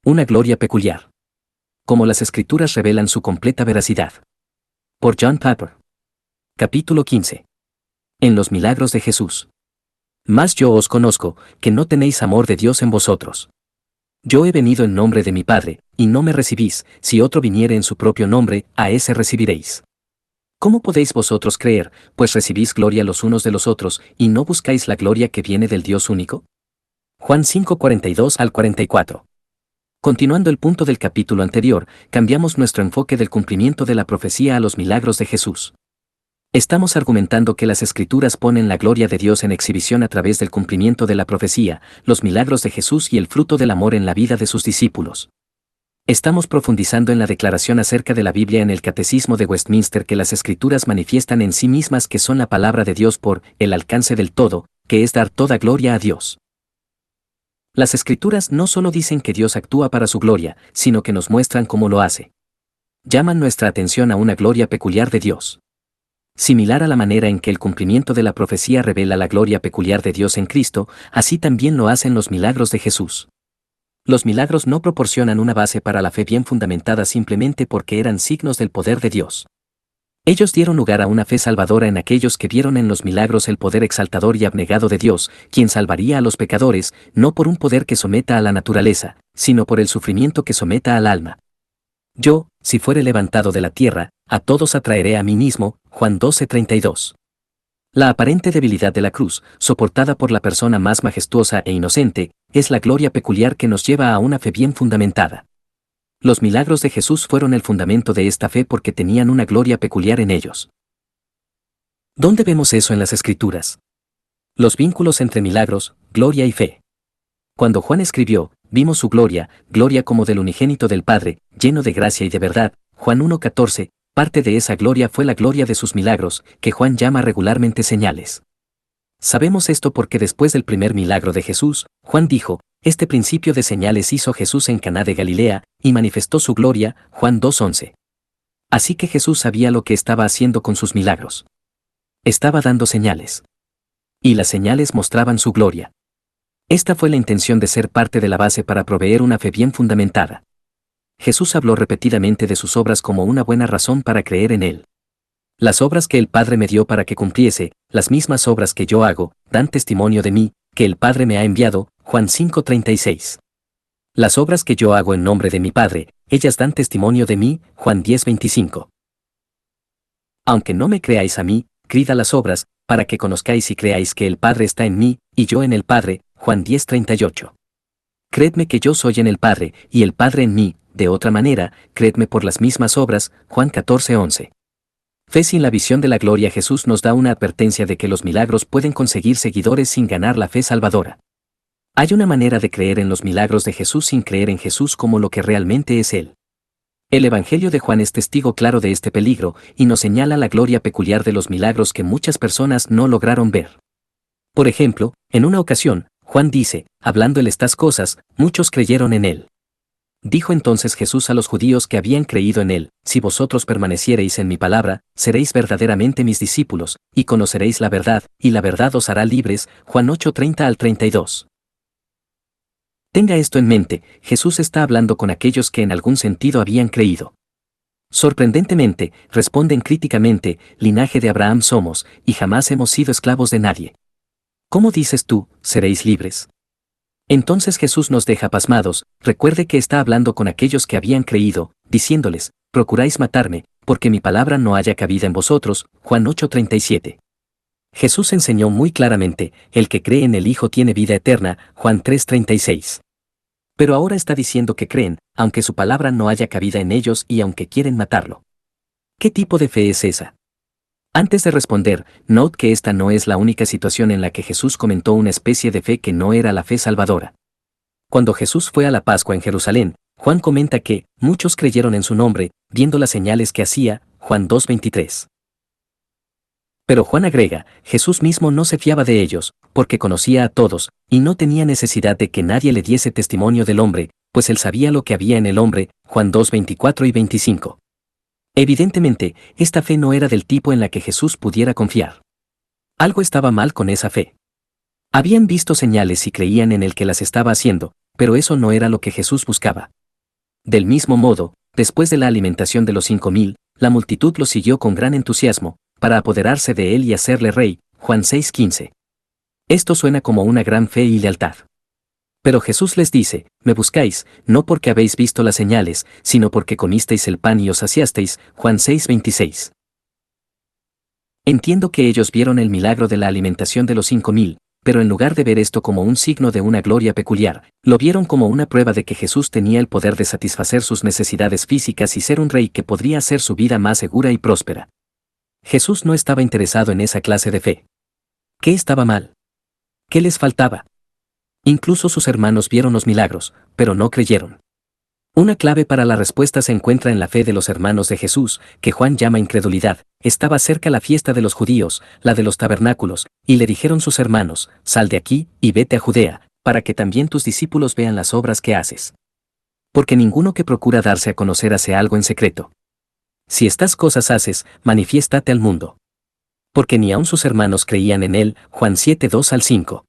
Una gloria peculiar. Como las Escrituras revelan su completa veracidad. Por John Piper. Capítulo 15. En los milagros de Jesús. Mas yo os conozco, que no tenéis amor de Dios en vosotros. Yo he venido en nombre de mi Padre, y no me recibís; si otro viniere en su propio nombre, a ese recibiréis. ¿Cómo podéis vosotros creer, pues recibís gloria los unos de los otros, y no buscáis la gloria que viene del Dios único? Juan 5:42 al 44. Continuando el punto del capítulo anterior, cambiamos nuestro enfoque del cumplimiento de la profecía a los milagros de Jesús. Estamos argumentando que las Escrituras ponen la gloria de Dios en exhibición a través del cumplimiento de la profecía, los milagros de Jesús y el fruto del amor en la vida de sus discípulos. Estamos profundizando en la declaración acerca de la Biblia en el Catecismo de Westminster, que las Escrituras manifiestan en sí mismas que son la palabra de Dios por el alcance del todo, que es dar toda gloria a Dios. Las Escrituras no solo dicen que Dios actúa para su gloria, sino que nos muestran cómo lo hace. Llaman nuestra atención a una gloria peculiar de Dios. Similar a la manera en que el cumplimiento de la profecía revela la gloria peculiar de Dios en Cristo, así también lo hacen los milagros de Jesús. Los milagros no proporcionan una base para la fe bien fundamentada simplemente porque eran signos del poder de Dios. Ellos dieron lugar a una fe salvadora en aquellos que vieron en los milagros el poder exaltador y abnegado de Dios, quien salvaría a los pecadores, no por un poder que someta a la naturaleza, sino por el sufrimiento que someta al alma. Yo, si fuere levantado de la tierra, a todos atraeré a mí mismo. Juan 12:32. La aparente debilidad de la cruz, soportada por la persona más majestuosa e inocente, es la gloria peculiar que nos lleva a una fe bien fundamentada. Los milagros de Jesús fueron el fundamento de esta fe porque tenían una gloria peculiar en ellos. ¿Dónde vemos eso en las Escrituras? Los vínculos entre milagros, gloria y fe. Cuando Juan escribió, vimos su gloria, gloria como del unigénito del Padre, lleno de gracia y de verdad. Juan 1:14, parte de esa gloria fue la gloria de sus milagros, que Juan llama regularmente señales. Sabemos esto porque después del primer milagro de Jesús, Juan dijo: este principio de señales hizo Jesús en Caná de Galilea, y manifestó su gloria. Juan 2:11. Así que Jesús sabía lo que estaba haciendo con sus milagros. Estaba dando señales. Y las señales mostraban su gloria. Esta fue la intención de ser parte de la base para proveer una fe bien fundamentada. Jesús habló repetidamente de sus obras como una buena razón para creer en Él. Las obras que el Padre me dio para que cumpliese, las mismas obras que yo hago, dan testimonio de mí, que el Padre me ha enviado. Juan 5:36. Las obras que yo hago en nombre de mi Padre, ellas dan testimonio de mí. Juan 10:25. Aunque no me creáis a mí, creed a las obras, para que conozcáis y creáis que el Padre está en mí, y yo en el Padre. Juan 10:38. Creedme que yo soy en el Padre, y el Padre en mí; de otra manera, creedme por las mismas obras. Juan 14:11. Fe sin la visión de la gloria. Jesús nos da una advertencia de que los milagros pueden conseguir seguidores sin ganar la fe salvadora. Hay una manera de creer en los milagros de Jesús sin creer en Jesús como lo que realmente es Él. El Evangelio de Juan es testigo claro de este peligro, y nos señala la gloria peculiar de los milagros que muchas personas no lograron ver. Por ejemplo, en una ocasión, Juan dice, hablándole estas cosas, muchos creyeron en Él. Dijo entonces Jesús a los judíos que habían creído en Él: si vosotros permaneciereis en mi palabra, seréis verdaderamente mis discípulos, y conoceréis la verdad, y la verdad os hará libres. Juan 8:30 al 32. Tenga esto en mente, Jesús está hablando con aquellos que en algún sentido habían creído. Sorprendentemente, responden críticamente: linaje de Abraham somos, y jamás hemos sido esclavos de nadie. ¿Cómo dices tú, seréis libres? Entonces Jesús nos deja pasmados. Recuerde que está hablando con aquellos que habían creído, diciéndoles: procuráis matarme, porque mi palabra no haya cabida en vosotros. Juan 8:37. Jesús enseñó muy claramente: el que cree en el Hijo tiene vida eterna. Juan 3:36. Pero ahora está diciendo que creen, aunque su palabra no haya cabida en ellos y aunque quieren matarlo. ¿Qué tipo de fe es esa? Antes de responder, note que esta no es la única situación en la que Jesús comentó una especie de fe que no era la fe salvadora. Cuando Jesús fue a la Pascua en Jerusalén, Juan comenta que muchos creyeron en su nombre, viendo las señales que hacía. Juan 2:23. Pero Juan agrega: Jesús mismo no se fiaba de ellos, porque conocía a todos, y no tenía necesidad de que nadie le diese testimonio del hombre, pues él sabía lo que había en el hombre. Juan 2:24 y 25. Evidentemente, esta fe no era del tipo en la que Jesús pudiera confiar. Algo estaba mal con esa fe. Habían visto señales y creían en el que las estaba haciendo, pero eso no era lo que Jesús buscaba. Del mismo modo, después de la alimentación de los 5.000, la multitud lo siguió con gran entusiasmo, para apoderarse de él y hacerle rey, Juan 6:15. Esto suena como una gran fe y lealtad. Pero Jesús les dice, me buscáis, no porque habéis visto las señales, sino porque comisteis el pan y os saciasteis, Juan 6:26. Entiendo que ellos vieron el milagro de la alimentación de los 5.000, pero en lugar de ver esto como un signo de una gloria peculiar, lo vieron como una prueba de que Jesús tenía el poder de satisfacer sus necesidades físicas y ser un rey que podría hacer su vida más segura y próspera. Jesús no estaba interesado en esa clase de fe. ¿Qué estaba mal? ¿Qué les faltaba? Incluso sus hermanos vieron los milagros, pero no creyeron. Una clave para la respuesta se encuentra en la fe de los hermanos de Jesús, que Juan llama incredulidad. Estaba cerca la fiesta de los judíos, la de los tabernáculos, y le dijeron sus hermanos, sal de aquí, y vete a Judea, para que también tus discípulos vean las obras que haces. Porque ninguno que procura darse a conocer hace algo en secreto. Si estas cosas haces, manifiéstate al mundo. Porque ni aun sus hermanos creían en él, Juan 7:2-5.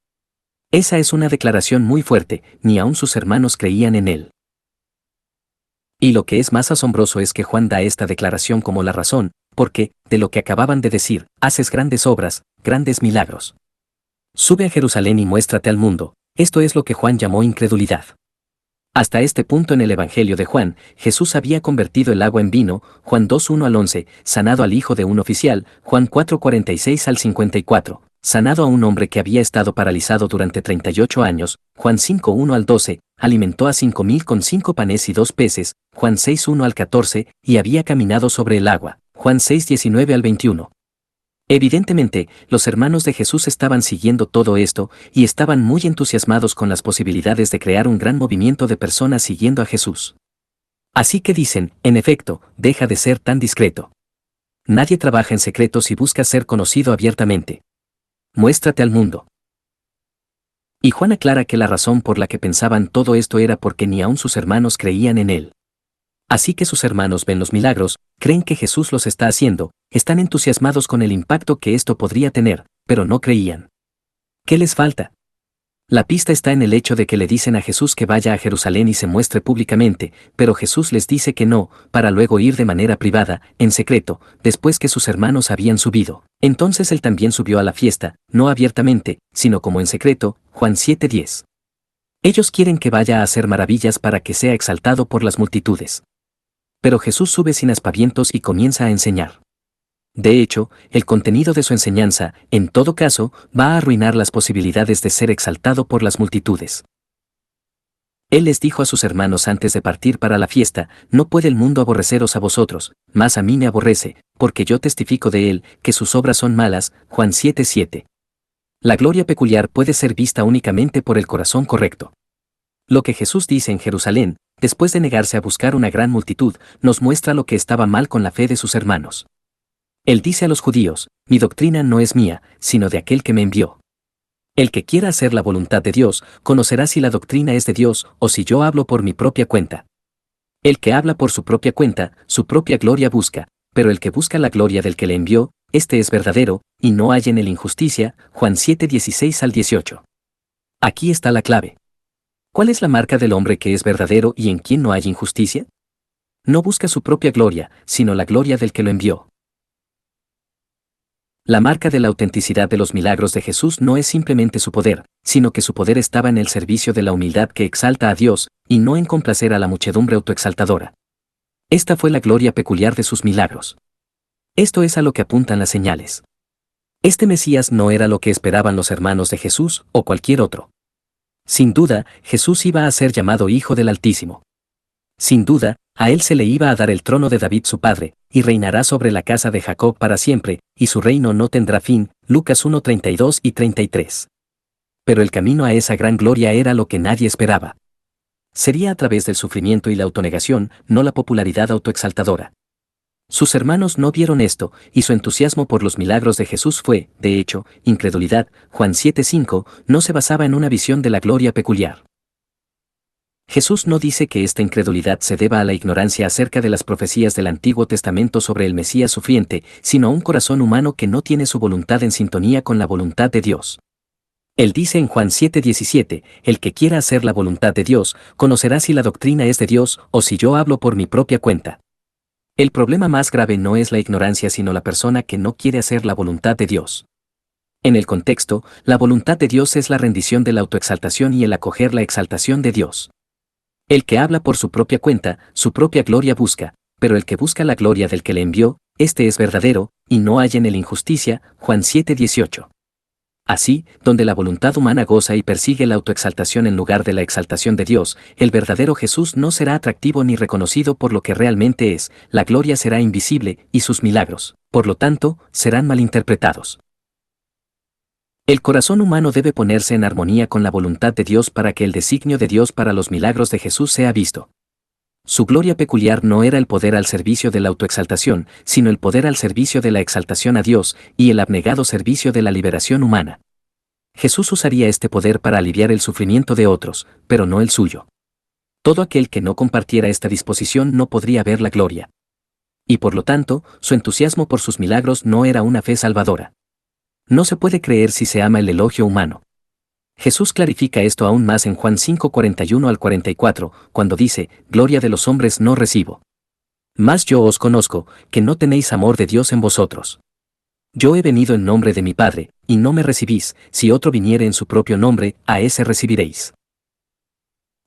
Esa es una declaración muy fuerte, ni aun sus hermanos creían en él. Y lo que es más asombroso es que Juan da esta declaración como la razón, porque, de lo que acababan de decir, haces grandes obras, grandes milagros. Sube a Jerusalén y muéstrate al mundo, esto es lo que Juan llamó incredulidad. Hasta este punto en el Evangelio de Juan, Jesús había convertido el agua en vino, Juan 2:1-11, sanado al hijo de un oficial, Juan 4:46-54, sanado a un hombre que había estado paralizado durante 38 años, Juan 5:1-12, alimentó a 5.000 con 5 panes y 2 peces, Juan 6:1-14, y había caminado sobre el agua, Juan 6:19-21. Evidentemente, los hermanos de Jesús estaban siguiendo todo esto, y estaban muy entusiasmados con las posibilidades de crear un gran movimiento de personas siguiendo a Jesús. Así que dicen, en efecto, deja de ser tan discreto. Nadie trabaja en secreto si busca ser conocido abiertamente. Muéstrate al mundo. Y Juan aclara que la razón por la que pensaban todo esto era porque ni aun sus hermanos creían en él. Así que sus hermanos ven los milagros, creen que Jesús los está haciendo, están entusiasmados con el impacto que esto podría tener, pero no creían. ¿Qué les falta? La pista está en el hecho de que le dicen a Jesús que vaya a Jerusalén y se muestre públicamente, pero Jesús les dice que no, para luego ir de manera privada, en secreto, después que sus hermanos habían subido. Entonces él también subió a la fiesta, no abiertamente, sino como en secreto, Juan 7:10. Ellos quieren que vaya a hacer maravillas para que sea exaltado por las multitudes. Pero Jesús sube sin aspavientos y comienza a enseñar. De hecho, el contenido de su enseñanza, en todo caso, va a arruinar las posibilidades de ser exaltado por las multitudes. Él les dijo a sus hermanos antes de partir para la fiesta, no puede el mundo aborreceros a vosotros, mas a mí me aborrece, porque yo testifico de él, que sus obras son malas, Juan 7:7. La gloria peculiar puede ser vista únicamente por el corazón correcto. Lo que Jesús dice en Jerusalén, después de negarse a buscar una gran multitud, nos muestra lo que estaba mal con la fe de sus hermanos. Él dice a los judíos, mi doctrina no es mía, sino de aquel que me envió. El que quiera hacer la voluntad de Dios, conocerá si la doctrina es de Dios o si yo hablo por mi propia cuenta. El que habla por su propia cuenta, su propia gloria busca, pero el que busca la gloria del que le envió, este es verdadero, y no hay en él injusticia, Juan 7:16-18. Aquí está la clave. ¿Cuál es la marca del hombre que es verdadero y en quien no hay injusticia? No busca su propia gloria, sino la gloria del que lo envió. La marca de la autenticidad de los milagros de Jesús no es simplemente su poder, sino que su poder estaba en el servicio de la humildad que exalta a Dios, y no en complacer a la muchedumbre autoexaltadora. Esta fue la gloria peculiar de sus milagros. Esto es a lo que apuntan las señales. Este Mesías no era lo que esperaban los hermanos de Jesús o cualquier otro. Sin duda, Jesús iba a ser llamado Hijo del Altísimo. Sin duda, a él se le iba a dar el trono de David su padre, y reinará sobre la casa de Jacob para siempre, y su reino no tendrá fin, Lucas 1:32 y 33. Pero el camino a esa gran gloria era lo que nadie esperaba. Sería a través del sufrimiento y la autonegación, no la popularidad autoexaltadora. Sus hermanos no vieron esto, y su entusiasmo por los milagros de Jesús fue, de hecho, incredulidad. Juan 7:5, no se basaba en una visión de la gloria peculiar. Jesús no dice que esta incredulidad se deba a la ignorancia acerca de las profecías del Antiguo Testamento sobre el Mesías sufriente, sino a un corazón humano que no tiene su voluntad en sintonía con la voluntad de Dios. Él dice en Juan 7:17, el que quiera hacer la voluntad de Dios, conocerá si la doctrina es de Dios o si yo hablo por mi propia cuenta. El problema más grave no es la ignorancia sino la persona que no quiere hacer la voluntad de Dios. En el contexto, la voluntad de Dios es la rendición de la autoexaltación y el acoger la exaltación de Dios. El que habla por su propia cuenta, su propia gloria busca, pero el que busca la gloria del que le envió, este es verdadero, y no hay en él injusticia, Juan 7:18. Así, donde la voluntad humana goza y persigue la autoexaltación en lugar de la exaltación de Dios, el verdadero Jesús no será atractivo ni reconocido por lo que realmente es, la gloria será invisible, y sus milagros, por lo tanto, serán malinterpretados. El corazón humano debe ponerse en armonía con la voluntad de Dios para que el designio de Dios para los milagros de Jesús sea visto. Su gloria peculiar no era el poder al servicio de la autoexaltación, sino el poder al servicio de la exaltación a Dios y el abnegado servicio de la liberación humana. Jesús usaría este poder para aliviar el sufrimiento de otros, pero no el suyo. Todo aquel que no compartiera esta disposición no podría ver la gloria. Y por lo tanto, su entusiasmo por sus milagros no era una fe salvadora. No se puede creer si se ama el elogio humano. Jesús clarifica esto aún más en Juan 5:41 al 44, cuando dice, «Gloria de los hombres no recibo. Mas yo os conozco, que no tenéis amor de Dios en vosotros. Yo he venido en nombre de mi Padre, y no me recibís, si otro viniere en su propio nombre, a ese recibiréis».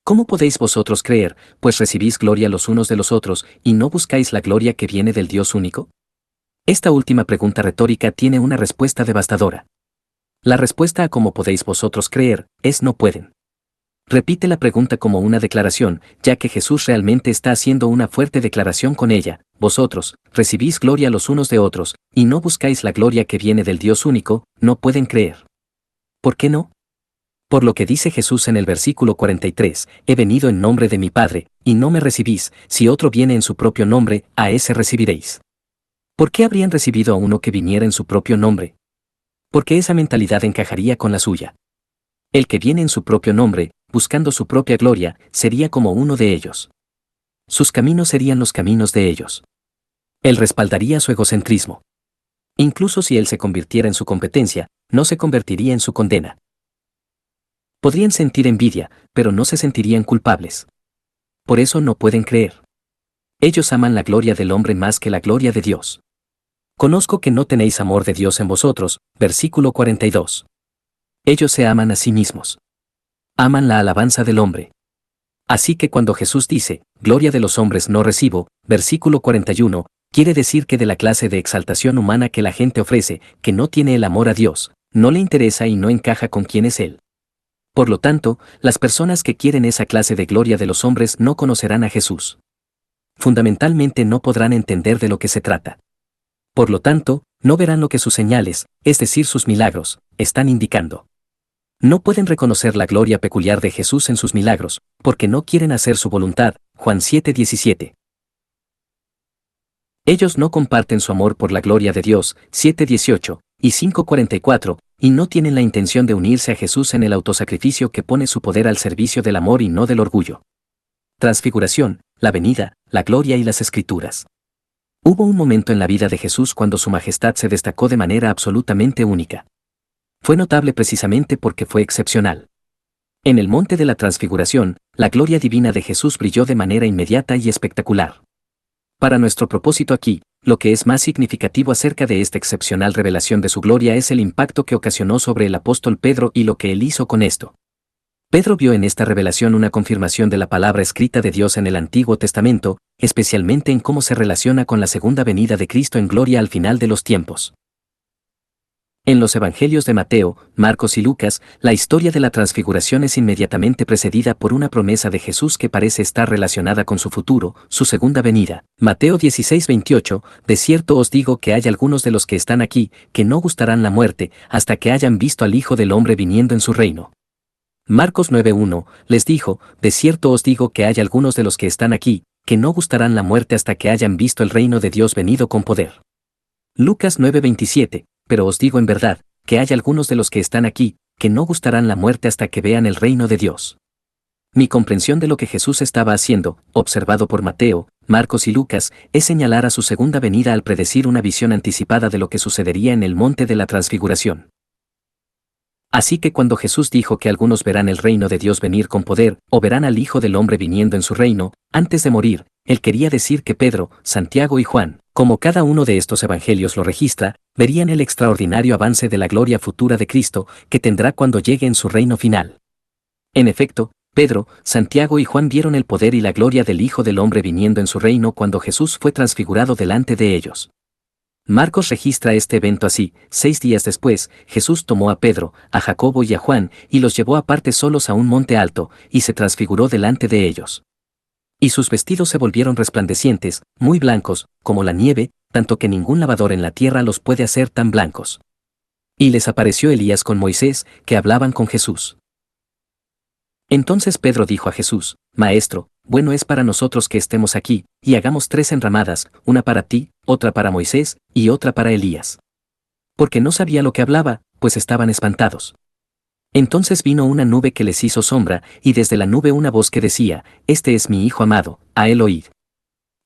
¿Cómo podéis vosotros creer, pues recibís gloria los unos de los otros, y no buscáis la gloria que viene del Dios único? Esta última pregunta retórica tiene una respuesta devastadora. La respuesta a cómo podéis vosotros creer, es no pueden. Repite la pregunta como una declaración, ya que Jesús realmente está haciendo una fuerte declaración con ella, vosotros, recibís gloria los unos de otros, y no buscáis la gloria que viene del Dios único, no pueden creer. ¿Por qué no? Por lo que dice Jesús en el versículo 43, he venido en nombre de mi Padre, y no me recibís, si otro viene en su propio nombre, a ese recibiréis. ¿Por qué habrían recibido a uno que viniera en su propio nombre? Porque esa mentalidad encajaría con la suya. El que viene en su propio nombre, buscando su propia gloria, sería como uno de ellos. Sus caminos serían los caminos de ellos. Él respaldaría su egocentrismo. Incluso si él se convirtiera en su competencia, no se convertiría en su condena. Podrían sentir envidia, pero no se sentirían culpables. Por eso no pueden creer. Ellos aman la gloria del hombre más que la gloria de Dios. Conozco que no tenéis amor de Dios en vosotros, versículo 42. Ellos se aman a sí mismos. Aman la alabanza del hombre. Así que cuando Jesús dice, gloria de los hombres no recibo, versículo 41, quiere decir que de la clase de exaltación humana que la gente ofrece, que no tiene el amor a Dios, no le interesa y no encaja con quién es Él. Por lo tanto, las personas que quieren esa clase de gloria de los hombres no conocerán a Jesús. Fundamentalmente no podrán entender de lo que se trata. Por lo tanto, no verán lo que sus señales, es decir sus milagros, están indicando. No pueden reconocer la gloria peculiar de Jesús en sus milagros, porque no quieren hacer su voluntad, Juan 7:17. Ellos no comparten su amor por la gloria de Dios, 7:18, y 5:44, y no tienen la intención de unirse a Jesús en el autosacrificio que pone su poder al servicio del amor y no del orgullo. Transfiguración, la venida, la gloria y las escrituras. Hubo un momento en la vida de Jesús cuando su majestad se destacó de manera absolutamente única. Fue notable precisamente porque fue excepcional. En el monte de la transfiguración, la gloria divina de Jesús brilló de manera inmediata y espectacular. Para nuestro propósito aquí, lo que es más significativo acerca de esta excepcional revelación de su gloria es el impacto que ocasionó sobre el apóstol Pedro y lo que él hizo con esto. Pedro vio en esta revelación una confirmación de la palabra escrita de Dios en el Antiguo Testamento, especialmente en cómo se relaciona con la segunda venida de Cristo en gloria al final de los tiempos. En los evangelios de Mateo, Marcos y Lucas, la historia de la transfiguración es inmediatamente precedida por una promesa de Jesús que parece estar relacionada con su futuro, su segunda venida. Mateo 16:28, de cierto os digo que hay algunos de los que están aquí, que no gustarán la muerte, hasta que hayan visto al Hijo del Hombre viniendo en su reino. Marcos 9:1, les dijo, de cierto os digo que hay algunos de los que están aquí, que no gustarán la muerte hasta que hayan visto el reino de Dios venido con poder. Lucas 9:27, pero os digo en verdad, que hay algunos de los que están aquí, que no gustarán la muerte hasta que vean el reino de Dios. Mi comprensión de lo que Jesús estaba haciendo, observado por Mateo, Marcos y Lucas, es señalar a su segunda venida al predecir una visión anticipada de lo que sucedería en el monte de la transfiguración. Así que cuando Jesús dijo que algunos verán el reino de Dios venir con poder, o verán al Hijo del Hombre viniendo en su reino, antes de morir, él quería decir que Pedro, Santiago y Juan, como cada uno de estos evangelios lo registra, verían el extraordinario avance de la gloria futura de Cristo que tendrá cuando llegue en su reino final. En efecto, Pedro, Santiago y Juan vieron el poder y la gloria del Hijo del Hombre viniendo en su reino cuando Jesús fue transfigurado delante de ellos. Marcos registra este evento así: 6 días después, Jesús tomó a Pedro, a Jacobo y a Juan, y los llevó aparte solos a un monte alto, y se transfiguró delante de ellos. Y sus vestidos se volvieron resplandecientes, muy blancos, como la nieve, tanto que ningún lavador en la tierra los puede hacer tan blancos. Y les apareció Elías con Moisés, que hablaban con Jesús. Entonces Pedro dijo a Jesús: Maestro, bueno es para nosotros que estemos aquí, y hagamos 3 enramadas, una para ti, otra para Moisés, y otra para Elías. Porque no sabía lo que hablaba, pues estaban espantados. Entonces vino una nube que les hizo sombra, y desde la nube una voz que decía: Este es mi Hijo amado, a él oíd.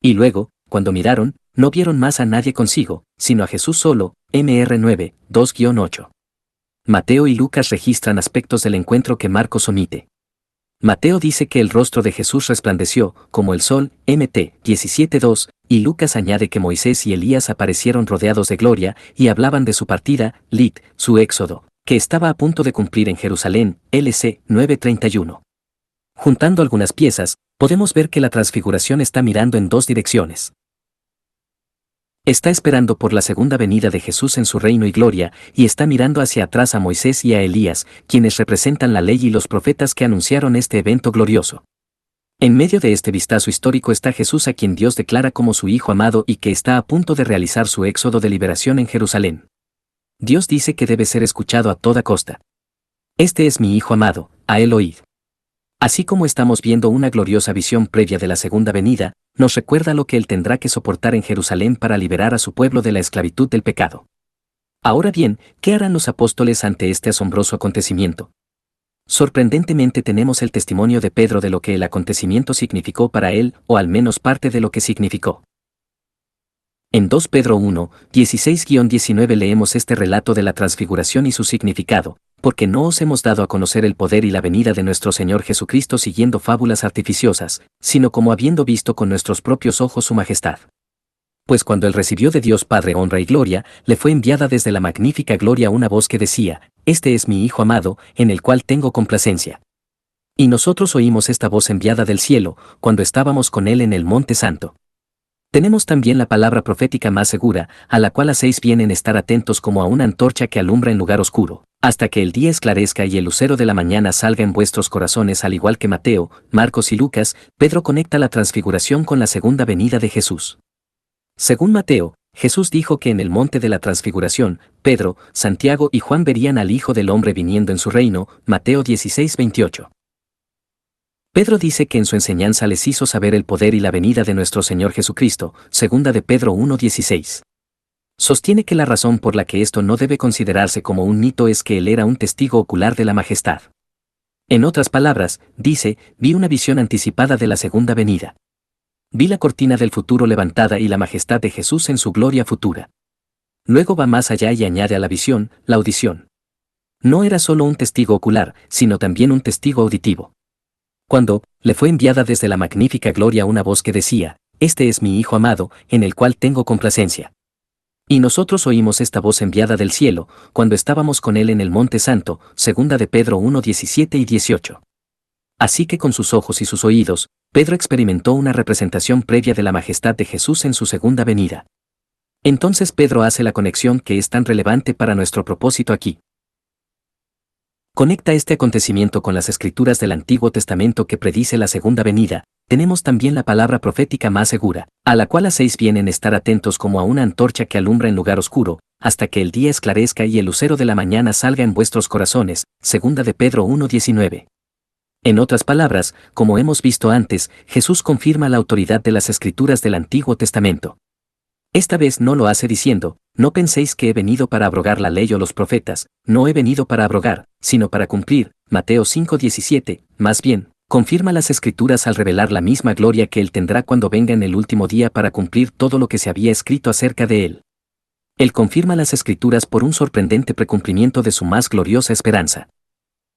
Y luego, cuando miraron, no vieron más a nadie consigo, sino a Jesús solo. Mr 9, 2-8. Mateo y Lucas registran aspectos del encuentro que Marcos omite. Mateo dice que el rostro de Jesús resplandeció, como el sol, Mt 17:2, y Lucas añade que Moisés y Elías aparecieron rodeados de gloria, y hablaban de su partida, Lit, su éxodo, que estaba a punto de cumplir en Jerusalén, LC 9:31. Juntando algunas piezas, podemos ver que la transfiguración está mirando en 2 direcciones. Está esperando por la segunda venida de Jesús en su reino y gloria, y está mirando hacia atrás a Moisés y a Elías, quienes representan la ley y los profetas que anunciaron este evento glorioso. En medio de este vistazo histórico está Jesús, a quien Dios declara como su Hijo amado y que está a punto de realizar su éxodo de liberación en Jerusalén. Dios dice que debe ser escuchado a toda costa. Este es mi Hijo amado, a él oíd. Así como estamos viendo una gloriosa visión previa de la segunda venida, nos recuerda lo que él tendrá que soportar en Jerusalén para liberar a su pueblo de la esclavitud del pecado. Ahora bien, ¿qué harán los apóstoles ante este asombroso acontecimiento? Sorprendentemente tenemos el testimonio de Pedro de lo que el acontecimiento significó para él, o al menos parte de lo que significó. En 2 Pedro 1, 16-19 leemos este relato de la transfiguración y su significado: porque no os hemos dado a conocer el poder y la venida de nuestro Señor Jesucristo siguiendo fábulas artificiosas, sino como habiendo visto con nuestros propios ojos su majestad. Pues cuando él recibió de Dios Padre honra y gloria, le fue enviada desde la magnífica gloria una voz que decía: Este es mi Hijo amado, en el cual tengo complacencia. Y nosotros oímos esta voz enviada del cielo, cuando estábamos con él en el Monte Santo. Tenemos también la palabra profética más segura, a la cual hacéis bien en estar atentos como a una antorcha que alumbra en lugar oscuro, hasta que el día esclarezca y el lucero de la mañana salga en vuestros corazones. Al igual que Mateo, Marcos y Lucas, Pedro conecta la transfiguración con la segunda venida de Jesús. Según Mateo, Jesús dijo que en el monte de la transfiguración, Pedro, Santiago y Juan verían al Hijo del Hombre viniendo en su reino, Mateo 16:28. Pedro dice que en su enseñanza les hizo saber el poder y la venida de nuestro Señor Jesucristo, segunda de Pedro 1:16. Sostiene que la razón por la que esto no debe considerarse como un mito es que él era un testigo ocular de la majestad. En otras palabras, dice: vi una visión anticipada de la segunda venida. Vi la cortina del futuro levantada y la majestad de Jesús en su gloria futura. Luego va más allá y añade a la visión, la audición. No era solo un testigo ocular, sino también un testigo auditivo. Cuando le fue enviada desde la magnífica gloria una voz que decía: Este es mi Hijo amado, en el cual tengo complacencia. Y nosotros oímos esta voz enviada del cielo, cuando estábamos con él en el Monte Santo, segunda de Pedro 1:17 y 18. Así que con sus ojos y sus oídos, Pedro experimentó una representación previa de la majestad de Jesús en su segunda venida. Entonces Pedro hace la conexión que es tan relevante para nuestro propósito aquí. Conecta este acontecimiento con las escrituras del Antiguo Testamento que predice la segunda venida. Tenemos también la palabra profética más segura, a la cual hacéis bien en estar atentos como a una antorcha que alumbra en lugar oscuro, hasta que el día esclarezca y el lucero de la mañana salga en vuestros corazones, segunda de Pedro 1:19. En otras palabras, como hemos visto antes, Jesús confirma la autoridad de las escrituras del Antiguo Testamento. Esta vez no lo hace diciendo: no penséis que he venido para abrogar la ley o los profetas, no he venido para abrogar, sino para cumplir, Mateo 5:17, más bien, confirma las escrituras al revelar la misma gloria que él tendrá cuando venga en el último día para cumplir todo lo que se había escrito acerca de él. Él confirma las Escrituras por un sorprendente precumplimiento de su más gloriosa esperanza.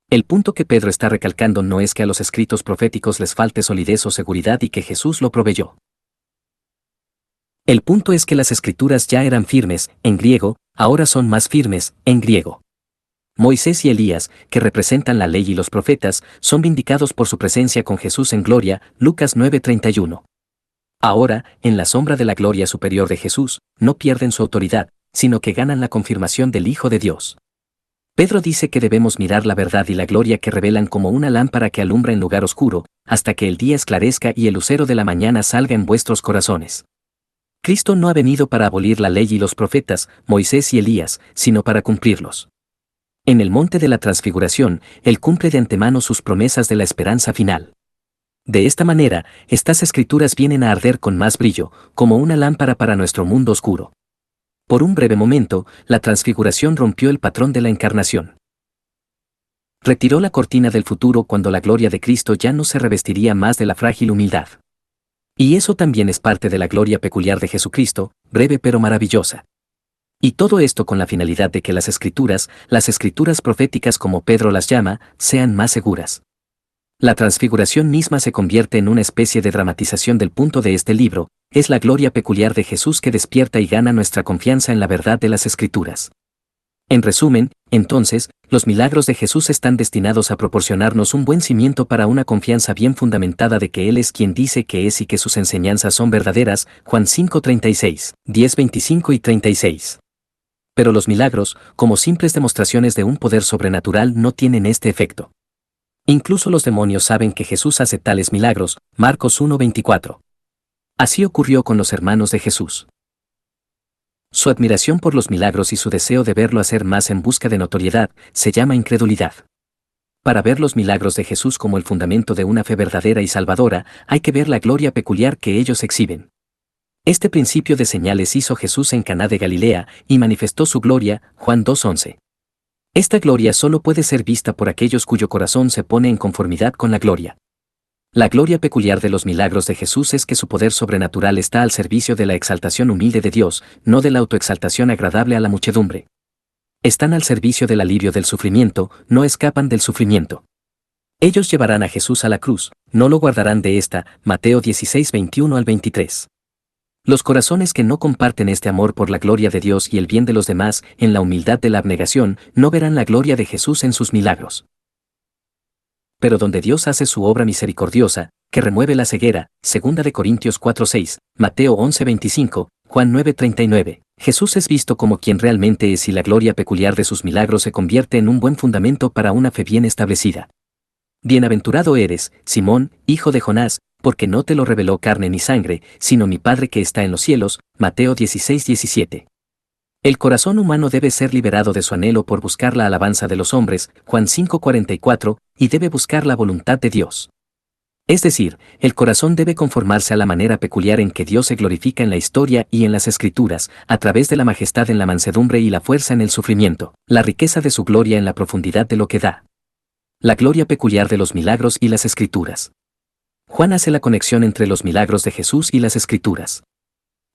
El punto que Pedro está recalcando no es que a los escritos proféticos les falte solidez o seguridad y que Jesús lo proveyó. El punto es que las Escrituras ya eran firmes, en griego, ahora son más firmes, en griego. Moisés y Elías, que representan la ley y los profetas, son vindicados por su presencia con Jesús en gloria, Lucas 9:31. Ahora, en la sombra de la gloria superior de Jesús, no pierden su autoridad, sino que ganan la confirmación del Hijo de Dios. Pedro dice que debemos mirar la verdad y la gloria que revelan como una lámpara que alumbra en lugar oscuro, hasta que el día esclarezca y el lucero de la mañana salga en vuestros corazones. Cristo no ha venido para abolir la ley y los profetas, Moisés y Elías, sino para cumplirlos. En el monte de la transfiguración, Él cumple de antemano sus promesas de la esperanza final. De esta manera, estas escrituras vienen a arder con más brillo, como una lámpara para nuestro mundo oscuro. Por un breve momento, la transfiguración rompió el patrón de la encarnación. Retiró la cortina del futuro cuando la gloria de Cristo ya no se revestiría más de la frágil humildad. Y eso también es parte de la gloria peculiar de Jesucristo, breve pero maravillosa. Y todo esto con la finalidad de que las escrituras proféticas como Pedro las llama, sean más seguras. La transfiguración misma se convierte en una especie de dramatización del punto de este libro, es la gloria peculiar de Jesús que despierta y gana nuestra confianza en la verdad de las Escrituras. En resumen, entonces, los milagros de Jesús están destinados a proporcionarnos un buen cimiento para una confianza bien fundamentada de que Él es quien dice que es y que sus enseñanzas son verdaderas, Juan 5:36, 10:25 y 36. Pero los milagros, como simples demostraciones de un poder sobrenatural, no tienen este efecto. Incluso los demonios saben que Jesús hace tales milagros, Marcos 1:24. Así ocurrió con los hermanos de Jesús. Su admiración por los milagros y su deseo de verlo hacer más en busca de notoriedad, se llama incredulidad. Para ver los milagros de Jesús como el fundamento de una fe verdadera y salvadora, hay que ver la gloria peculiar que ellos exhiben. Este principio de señales hizo Jesús en Caná de Galilea, y manifestó su gloria, Juan 2:11. Esta gloria solo puede ser vista por aquellos cuyo corazón se pone en conformidad con la gloria. La gloria peculiar de los milagros de Jesús es que su poder sobrenatural está al servicio de la exaltación humilde de Dios, no de la autoexaltación agradable a la muchedumbre. Están al servicio del alivio del sufrimiento, no escapan del sufrimiento. Ellos llevarán a Jesús a la cruz, no lo guardarán de esta, Mateo 16:21 al 23. Los corazones que no comparten este amor por la gloria de Dios y el bien de los demás, en la humildad de la abnegación, no verán la gloria de Jesús en sus milagros. Pero donde Dios hace su obra misericordiosa, que remueve la ceguera, 2 Corintios 4:6, Mateo 11:25, Juan 9:39, Jesús es visto como quien realmente es y la gloria peculiar de sus milagros se convierte en un buen fundamento para una fe bien establecida. Bienaventurado eres, Simón, hijo de Jonás, porque no te lo reveló carne ni sangre, sino mi Padre que está en los cielos, Mateo 16:17. El corazón humano debe ser liberado de su anhelo por buscar la alabanza de los hombres, Juan 5:44, y debe buscar la voluntad de Dios. Es decir, el corazón debe conformarse a la manera peculiar en que Dios se glorifica en la historia y en las Escrituras, a través de la majestad en la mansedumbre y la fuerza en el sufrimiento, la riqueza de su gloria en la profundidad de lo que da. La gloria peculiar de los milagros y las Escrituras. Juan hace la conexión entre los milagros de Jesús y las Escrituras.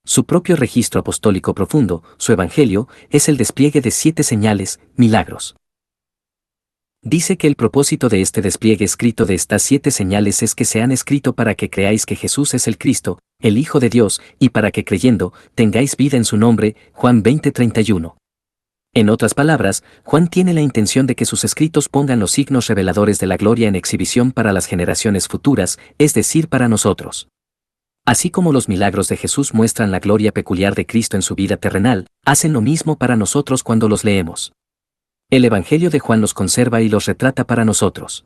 Su propio registro apostólico profundo, su evangelio, es el despliegue de 7 señales, milagros. Dice que el propósito de este despliegue escrito de estas 7 señales es que se han escrito para que creáis que Jesús es el Cristo, el Hijo de Dios, y para que creyendo, tengáis vida en su nombre, Juan 20:31. En otras palabras, Juan tiene la intención de que sus escritos pongan los signos reveladores de la gloria en exhibición para las generaciones futuras, es decir, para nosotros. Así como los milagros de Jesús muestran la gloria peculiar de Cristo en su vida terrenal, hacen lo mismo para nosotros cuando los leemos. El Evangelio de Juan los conserva y los retrata para nosotros.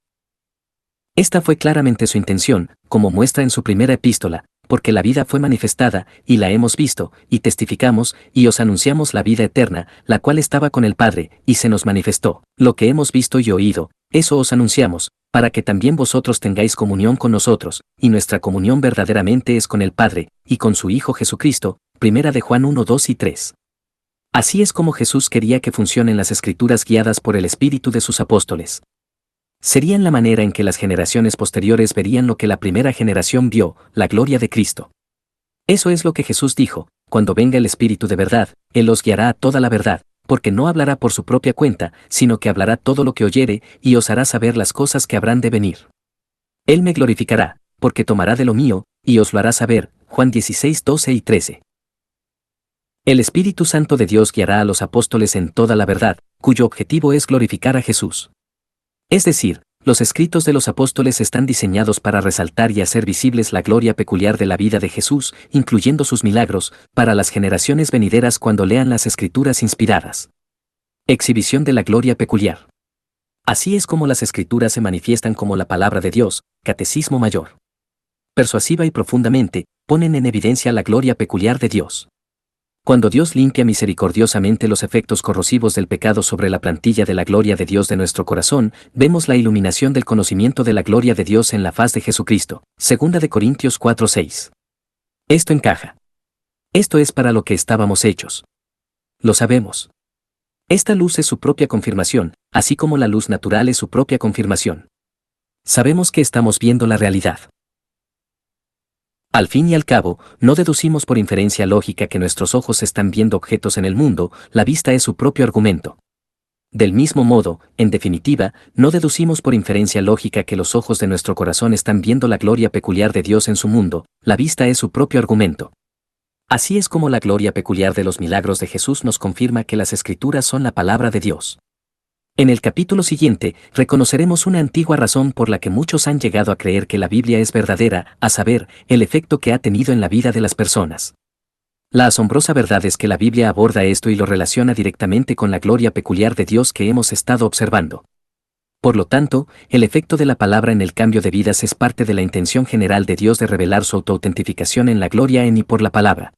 Esta fue claramente su intención, como muestra en su primera epístola, porque la vida fue manifestada, y la hemos visto, y testificamos, y os anunciamos la vida eterna, la cual estaba con el Padre, y se nos manifestó. Lo que hemos visto y oído, eso os anunciamos, para que también vosotros tengáis comunión con nosotros, y nuestra comunión verdaderamente es con el Padre, y con su Hijo Jesucristo. 1 Juan 1, 2 y 3. Así es como Jesús quería que funcionen las Escrituras guiadas por el Espíritu de sus apóstoles. Serían la manera en que las generaciones posteriores verían lo que la primera generación vio, la gloria de Cristo. Eso es lo que Jesús dijo, cuando venga el Espíritu de verdad, Él os guiará a toda la verdad, porque no hablará por su propia cuenta, sino que hablará todo lo que oyere, y os hará saber las cosas que habrán de venir. Él me glorificará, porque tomará de lo mío, y os lo hará saber. Juan 16, 12 y 13. El Espíritu Santo de Dios guiará a los apóstoles en toda la verdad, cuyo objetivo es glorificar a Jesús. Es decir, los escritos de los apóstoles están diseñados para resaltar y hacer visibles la gloria peculiar de la vida de Jesús, incluyendo sus milagros, para las generaciones venideras cuando lean las Escrituras inspiradas. Exhibición de la gloria peculiar. Así es como las Escrituras se manifiestan como la palabra de Dios, Catecismo Mayor. Persuasiva y profundamente, ponen en evidencia la gloria peculiar de Dios. Cuando Dios limpia misericordiosamente los efectos corrosivos del pecado sobre la plantilla de la gloria de Dios de nuestro corazón, vemos la iluminación del conocimiento de la gloria de Dios en la faz de Jesucristo. 2 Corintios 4:6. Esto encaja. Esto es para lo que estábamos hechos. Lo sabemos. Esta luz es su propia confirmación, así como la luz natural es su propia confirmación. Sabemos que estamos viendo la realidad. Al fin y al cabo, no deducimos por inferencia lógica que nuestros ojos están viendo objetos en el mundo, la vista es su propio argumento. Del mismo modo, en definitiva, no deducimos por inferencia lógica que los ojos de nuestro corazón están viendo la gloria peculiar de Dios en su mundo, la vista es su propio argumento. Así es como la gloria peculiar de los milagros de Jesús nos confirma que las Escrituras son la palabra de Dios. En el capítulo siguiente, reconoceremos una antigua razón por la que muchos han llegado a creer que la Biblia es verdadera, a saber, el efecto que ha tenido en la vida de las personas. La asombrosa verdad es que la Biblia aborda esto y lo relaciona directamente con la gloria peculiar de Dios que hemos estado observando. Por lo tanto, el efecto de la palabra en el cambio de vidas es parte de la intención general de Dios de revelar su autoautentificación en la gloria en y por la palabra.